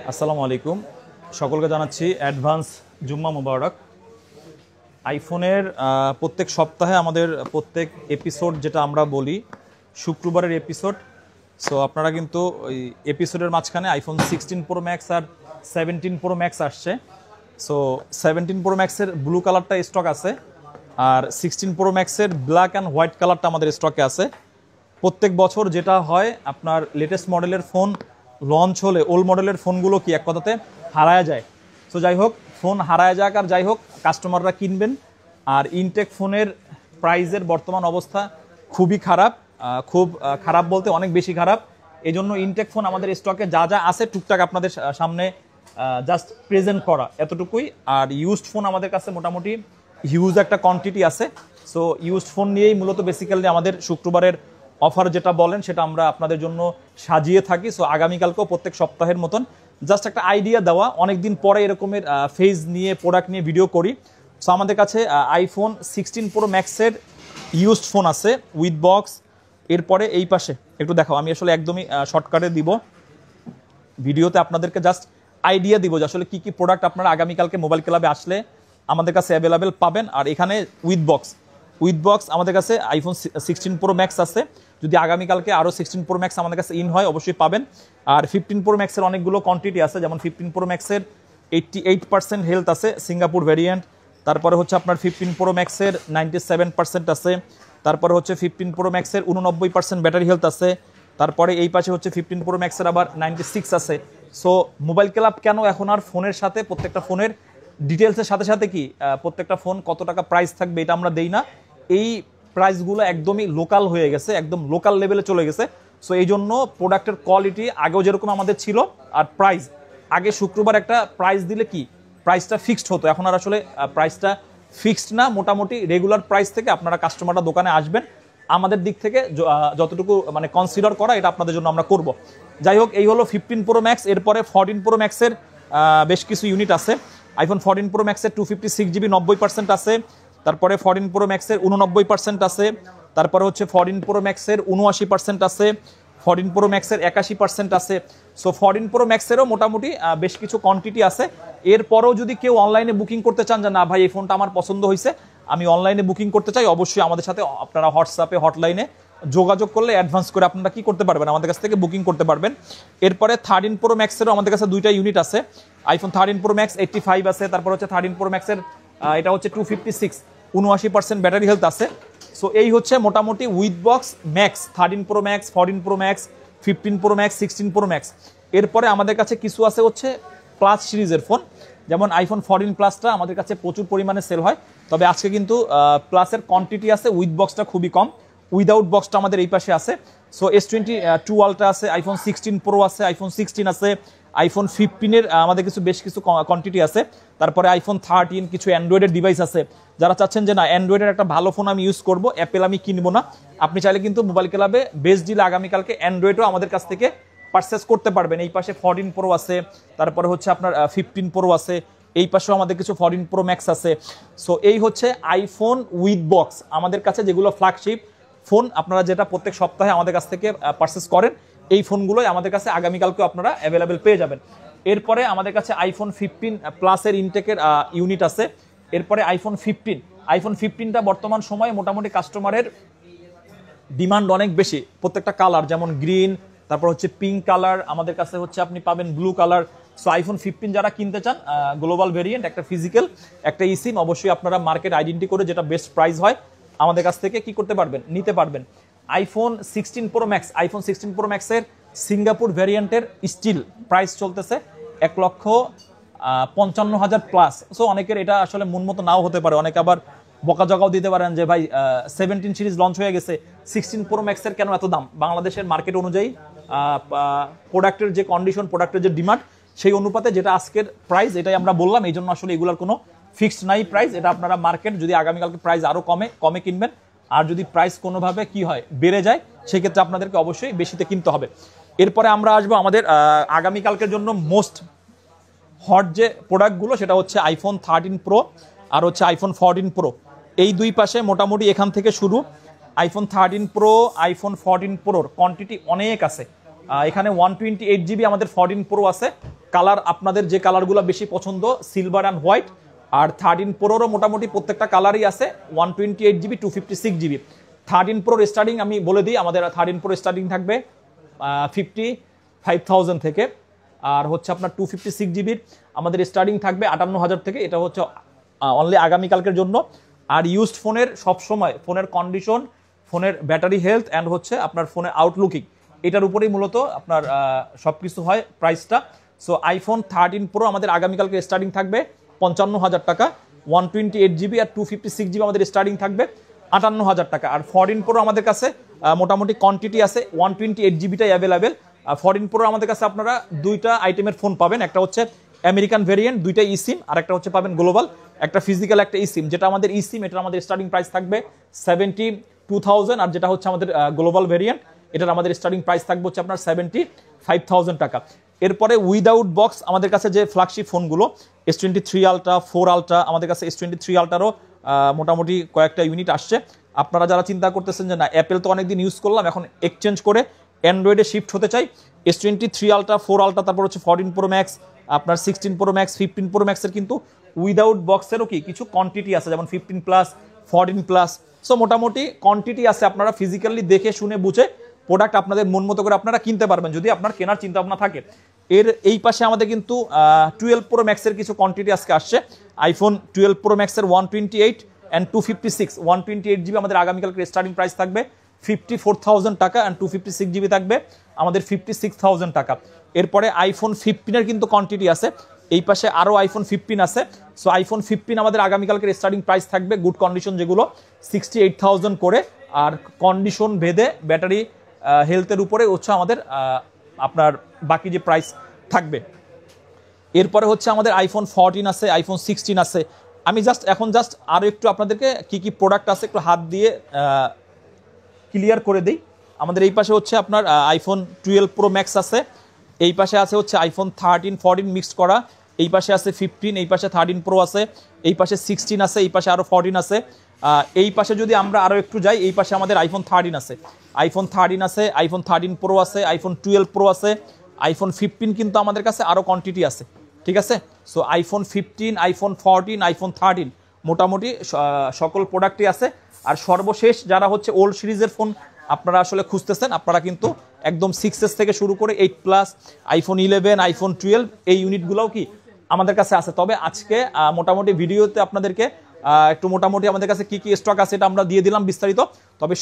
আসসালামু আলাইকুম, সকলকে জানাচ্ছি অ্যাডভান্স জুম্মা মুবারক। আইফোনের প্রত্যেক সপ্তাহে আমাদের প্রত্যেক এপিসোড যেটা আমরা বলি শুক্রবারের এপিসোড। সো আপনারা কিন্তু ওই এপিসোডের মাঝখানে আইফোন 16 প্রো ম্যাক্স আর 17 প্রো ম্যাক্স আসছে। সো 17 প্রো ম্যাক্সের ব্লু কালারটা স্টক আছে, আর 16 প্রো ম্যাক্সের ব্ল্যাক অ্যান্ড হোয়াইট কালারটা আমাদের স্টকে আছে। প্রত্যেক বছর যেটা হয়, আপনার লেটেস্ট মডেলের ফোন লঞ্চ হলে ওল্ড মডেলের ফোনগুলো কি এক কথাতে হারায় যায়। সো যাই হোক, ফোন হারায় যাক আর যাই হোক, কাস্টমাররা কিনবেন। আর ইনটেক ফোনের প্রাইসের বর্তমান অবস্থা খুবই খারাপ, খুব খারাপ বলতে অনেক বেশি খারাপ। এই জন্য ইনটেক ফোন আমাদের স্টকে যা যা আছে টুকটাক আপনাদের সামনে জাস্ট প্রেজেন্ট করা এতটুকুই। আর ইউজড ফোন আমাদের কাছে মোটামুটি হিউজ একটা কোয়ান্টিটি আছে। সো ইউজড ফোন নিয়েই মূলত বেসিক্যালি আমাদের শুক্রবারের অফার যেটা বলেন সেটা আমরা আপনাদের জন্য সাজিয়ে থাকি। সো আগামীকালকেও প্রত্যেক সপ্তাহের মতন জাস্ট একটা আইডিয়া দেওয়া, অনেকদিন পরে এরকমের ফেজ নিয়ে প্রোডাক্ট নিয়ে ভিডিও করি। সো আমাদের কাছে আইফোন 16 প্রো ম্যাক্সের ইউজড ফোন আছে উইথ বক্স। এরপরে এই পাশে একটু দেখাও, আমি আসলে একদমই শর্টকাটে দিব ভিডিওতে, আপনাদেরকে জাস্ট আইডিয়া দিব যে আসলে কী কী প্রোডাক্ট আপনারা আগামীকালকে মোবাইল ক্লাবে আসলে আমাদের কাছে অ্যাভেলেবেল পাবেন। আর এখানে উইথ বক্স আমাদের কাছে আইফোন 16 প্রো ম্যাক্স আছে। যদি আগামীকালকে আরও 16 প্রো ম্যাক্স আমাদের কাছে ইন হয় অবশ্যই পাবেন। আর 15 প্রো ম্যাক্সের অনেকগুলো কোয়ান্টিটি আছে, যেমন 15 প্রো ম্যাক্সের 88% হেলথ আছে সিঙ্গাপুর ভ্যারিয়েন্ট। তারপরে হচ্ছে আপনার 15 প্রো ম্যাক্সের 97% আছে। তারপরে হচ্ছে 15 প্রো ম্যাক্সের 89% ব্যাটারি হেলথ আছে। তারপরে এই পাশে হচ্ছে 15 প্রো ম্যাক্সের আবার 96 আছে। সো মোবাইল ক্লাব কেন এখন আর ফোনের সাথে প্রত্যেকটা ফোনের ডিটেলসের সাথে সাথে কি প্রত্যেকটা ফোন কত টাকা প্রাইস থাকবে এটা আমরা দেই না। এই প্রাইসগুলো একদমই লোকাল হয়ে গেছে, একদম লোকাল লেভেলে চলে গেছে। সো এই জন্য প্রোডাক্টের কোয়ালিটি আগেও যেরকম আমাদের ছিল, আর প্রাইস আগে শুক্রবার একটা প্রাইস দিলে কি প্রাইসটা ফিক্সড হতো, এখন আর আসলে প্রাইসটা ফিক্সড না। মোটামুটি রেগুলার প্রাইস থেকে আপনারা কাস্টমাররা দোকানে আসবেন, আমাদের দিক থেকে যতটুকু মানে কনসিডার করা এটা আপনাদের জন্য আমরা করব। যাই হোক, এই হলো 15 প্রো ম্যাক্স। এরপরে 14 প্রো ম্যাক্সের বেশ কিছু ইউনিট আছে। আইফোন 14 প্রো ম্যাক্সের 256 GB 90% আছে। তারপরে 14 প্রো ম্যাক্সের 89% আছে। তারপরে হচ্ছে 14 প্রো ম্যাক্সের 79% আছে। 14 প্রো ম্যাক্সের 81% আছে। সো 14 প্রো ম্যাক্সেরও মোটামুটি বেশ কিছু কোয়ান্টিটি আছে। এরপরেও যদি কেউ অনলাইনে বুকিং করতে চান যে না ভাই এই ফোনটা আমার পছন্দ হয়েছে, আমি অনলাইনে বুকিং করতে চাই, অবশ্যই আমাদের সাথে আপনারা হোয়াটসঅ্যাপে হটলাইনে যোগাযোগ করলে অ্যাডভান্স করে আপনারা কি করতে পারবেন, আমাদের কাছ থেকে বুকিং করতে পারবেন। এরপরে 13 প্রো ম্যাক্সেরও আমাদের কাছে দুইটা ইউনিট আছে। আইফোন 13 প্রো ম্যাক্স 85 আছে। তারপর হচ্ছে 13 প্রো ম্যাক্সের এটা হচ্ছে 256 79% ব্যাটারি হেলথ আছে। সো এই হচ্ছে মোটামুটি with box max 13 pro max, 14 pro max, 15 pro max, 16 pro max. এরপরে আমাদের কাছে কিছু আছে হচ্ছে প্লাস সিরিজের ফোন, যেমন আইফোন 14 প্লাসটা আমাদের কাছে প্রচুর পরিমাণে সেল হয়। তবে আজকে কিন্তু প্লাসের কোয়ান্টিটি আছে, উইথ বক্সটা খুবই কম, উইদাউট বক্সটা আমাদের এই পাশে আছে। সো S22 আলট্রা আছে, আইফোন 16 প্রো আছে, আইফোন 16 আছে, আইফোন 15-এর আমাদের বেশ কিছু কোয়ান্টিটি আছে। তারপরে আইফোন 13, কিছু অ্যান্ড্রয়েডের ডিভাইস আছে। যারা চাচ্ছেন যে না অ্যান্ড্রয়েডের একটা ভালো ফোন আমি ইউজ করবো, অ্যাপেল আমি কিনবো না, আপনি চাইলে কিন্তু মোবাইল ক্লাবে বেস্ট ডিল আগামীকালকে অ্যান্ড্রয়েডও আমাদের কাছ থেকে পারচেস করতে পারবেন। এই পাশে 14 প্রো আছে, তারপরে হচ্ছে আপনার 15 প্রো আছে, এই পাশেও আমাদের কিছু 14 প্রো ম্যাক্স আছে। সো এই হচ্ছে আইফোন উইথ বক্স আমাদের কাছে, যেগুলো ফ্ল্যাগশিপ ফোন আপনারা যেটা প্রত্যেক সপ্তাহে আমাদের কাছ থেকে পারচেস করেন, এই ফোনগুলোই আমাদের কাছে আগামীকালকে আপনারা অ্যাভেলেবেল পেয়ে যাবেন। এরপরে আমাদের কাছে আইফোন 15 প্লাসের ইনটেকের ইউনিট আছে। এরপরে আইফোন 15টা বর্তমান সময়ে মোটামুটি কাস্টমারের ডিমান্ড অনেক বেশি। প্রত্যেকটা কালার যেমন গ্রিন, তারপর হচ্ছে পিঙ্ক কালার, আমাদের কাছে হচ্ছে আপনি পাবেন ব্লু কালার। সো আইফোন 15 যারা কিনতে চান, গ্লোবাল ভেরিয়েন্ট, একটা ফিজিক্যাল একটা ইসিম, অবশ্যই আপনারা মার্কেট আইডেন্টি করে যেটা বেস্ট প্রাইস হয় আমাদের কাছ থেকে কি করতে পারবেন, নিতে পারবেন। IPhone 16 pro max, iPhone 16 pro ম্যাক্সের সিঙ্গাপুর ভ্যারিয়েন্টের স্টিল প্রাইস চলতেছে 1,55,000 প্লাস। সো অনেকের এটা আসলে মন মতো নাও হতে পারে, অনেকে আবার বকাঝকাও দিতে পারেন যে ভাই 17 সিরিজ লঞ্চ হয়ে গেছে, 16 প্রো ম্যাক্সের কেন এত দাম। বাংলাদেশের মার্কেট অনুযায়ী প্রোডাক্টের যে কন্ডিশন, প্রোডাক্টের যে ডিমান্ড, সেই অনুপাতে যেটা আজকের প্রাইস এটাই আমরা বললাম। এই জন্য আসলে এগুলোর কোনো ফিক্সড নাই প্রাইস, এটা আপনারা মার্কেট যদি আগামীকালকে প্রাইস আরও কমে কিনবেন, আর যদি প্রাইস কোনোভাবে কি হয় বেড়ে যায়, সেক্ষেত্রে আপনাদেরকে অবশ্যই বেশিতে কিনতে হবে। এরপরে আমরা আসবো আমাদের আগামীকালকের জন্য মোস্ট হট যে প্রোডাক্টগুলো, সেটা হচ্ছে আইফোন 13 প্রো আর হচ্ছে আইফোন 14 প্রো। এই দুই পাশে মোটামুটি এখান থেকে শুরু। আইফোন 13 প্রো, আইফোন 14 প্রোর কোয়ান্টিটি অনেক আছে। এখানে 128 GB আমাদের 14 প্রো আছে, কালার আপনাদের যে কালারগুলো বেশি পছন্দ, সিলভার অ্যান্ড হোয়াইট। আর 13 প্রোরও মোটামুটি প্রত্যেকটা কালারই আছে, 128GB 256GB। 13 প্রোর স্টার্টিং আমি বলে দিই, আমাদের 13 প্রো স্টার্টিং থাকবে 55,000 থেকে। আর হচ্ছে আপনার 256GB আমাদের স্টার্টিং থাকবে 58,000 থেকে। এটা হচ্ছে অনলি আগামীকালকের জন্য। আর ইউজড ফোনের সবসময় ফোনের কন্ডিশন, ফোনের ব্যাটারি হেলথ অ্যান্ড হচ্ছে আপনার ফোনের আউটলুকিং, এটার উপরেই মূলত আপনার সব কিছু হয় প্রাইসটা। সো আইফোন 13 প্রো আমাদের আগামীকালকে স্টার্টিং থাকবে 55,000 টাকা, 128GB আর 256GB আমাদের স্টার্টিং থাকবে 58,000 টাকা। আর 14 প্রো আমাদের কাছে মোটামুটি কোয়ান্টিটি আছে, 128GBটাই অ্যাভেলেবেল। 14 প্রো আমাদের কাছে আপনারা দুইটা আইটেমের ফোন পাবেন, একটা হচ্ছে আমেরিকান ভেরিয়েন্ট, দুইটা ই সিম, আর একটা হচ্ছে পাবেন গ্লোবাল, একটা ফিজিক্যাল একটা ই সিম। যেটা আমাদের ই সিম এটা আমাদের স্টার্টিং প্রাইস থাকবে 72,000, আর যেটা হচ্ছে আমাদের গ্লোবাল ভেরিয়েন্ট এটার আমাদের স্টার্টিং প্রাইস থাকবে হচ্ছে আপনার 75,000 টাকা। এরপরে উইদাউট বক্স আমাদের কাছে যে ফ্ল্যাগশিপ ফোনগুলো S23 আলট্রা, 4 আলট্রা, আমাদের কাছে S23 আলট্রারও মোটামুটি কয়েকটা ইউনিট আসছে। আপনারা যারা চিন্তা করতেছেন যে না অ্যাপেল তো অনেকদিন ইউজ করলাম, এখন এক্সচেঞ্জ করে অ্যান্ড্রয়েডে শিফট হতে চাই, S23 আলট্রা, 4 আলট্রা, তারপর হচ্ছে 14 প্রো ম্যাক্স, আপনার 16 প্রো ম্যাক্স, 15 প্রো ম্যাক্সের কিন্তু উইদাউট বক্সেরও কিছু কোয়ান্টিটি আছে, যেমন 15 প্লাস, 14 প্লাস। সো মোটামুটি কোয়ান্টিটি আছে, আপনারা ফিজিক্যালি দেখে শুনে বুঝে প্রোডাক্ট আপনাদের মন মতো করে আপনারা কিনতে পারবেন যদি আপনার কেনার চিন্তা ভাবনা থাকে। এর এই পাশে আমাদের কিন্তু 12 প্রো ম্যাক্সের কিছু কোয়ান্টিটি আজকে আসছে। আইফোন 12 প্রো ম্যাক্সের 128 অ্যান্ড 256, 128GB আমাদের আগামীকালকে স্টার্টিং প্রাইস থাকবে 54,000 টাকা, অ্যান্ড 256GB থাকবে আমাদের 56,000 টাকা। এরপরে আইফোন 15-এর কিন্তু কোয়ান্টিটি আছে, এই পাশে আরও আইফোন 15 আছে। সো আইফোন 15 আমাদের আগামীকালকে স্টার্টিং প্রাইস থাকবে গুড কন্ডিশন যেগুলো 68,000 করে, আর কন্ডিশন ভেদে ব্যাটারি হেলথের উপরে হচ্ছে আমাদের আপনার বাকি যে প্রাইস থাকবে। এরপরে হচ্ছে আমাদের আইফোন 14 আছে, আইফোন 16 আছে। আমি এখন আরও একটু আপনাদেরকে কি কি প্রোডাক্ট আছে একটু হাত দিয়ে ক্লিয়ার করে দিই। আমাদের এই পাশে হচ্ছে আপনার আইফোন 12 প্রো ম্যাক্স আছে, এই পাশে আছে হচ্ছে আইফোন 13, 14 মিক্সড করা, এই পাশে আছে 15, এই পাশে 13 প্রো আছে, এই পাশে 16 আছে, এই পাশে আরও 14 আছে। এই পাশে যদি আমরা আরও একটু যাই, এই পাশে আমাদের আইফোন 13 আছে, আইফোন 13 আছে, আইফোন 13 প্রো আছে, আইফোন 12 প্রো আছে, আইফোন 15 কিন্তু আমাদের কাছে আরও কোয়ান্টিটি আছে, ঠিক আছে। সো আইফোন 15, আইফোন 14, আইফোন 13 মোটামুটি সকল প্রোডাক্টই আছে। আর সর্বশেষ যারা হচ্ছে ওল্ড সিরিজের ফোন আপনারা আসলে খুঁজতেছেন, আপনারা কিন্তু একদম 6s থেকে শুরু করে 8 প্লাস, আইফোন 11, আইফোন 12 এই ইউনিটগুলোও আমাদের কাছে আছে। তবে আজকে মোটামুটি ভিডিওতে আপনাদেরকে একটু মোটামুটি আমাদের কাছে কি কি স্টক আছে এটা আমরা দিয়ে দিলাম বিস্তারিত। তবে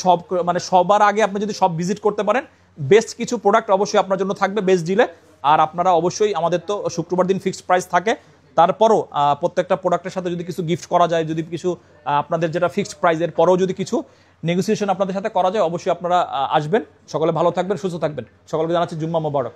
সবার আগে আপনি যদি সব ভিজিট করতে পারেন, বেস্ট কিছু প্রোডাক্ট অবশ্যই আপনার জন্য থাকবে বেস্ট ডিলে। আর আপনারা অবশ্যই, আমাদের তো শুক্রবার দিন ফিক্সড প্রাইস থাকে, তারপরও প্রত্যেকটা প্রোডাক্টের সাথে যদি কিছু গিফট করা যায়, যদি কিছু আপনাদের যেটা ফিক্সড প্রাইসের পরেও যদি কিছু নেগোসিয়েশন আপনাদের সাথে করা যায়, অবশ্যই আপনারা আসবেন। সকলে ভালো থাকবেন, সুস্থ থাকবেন। সকলকে জানাচ্ছি জুম্মা মোবারক।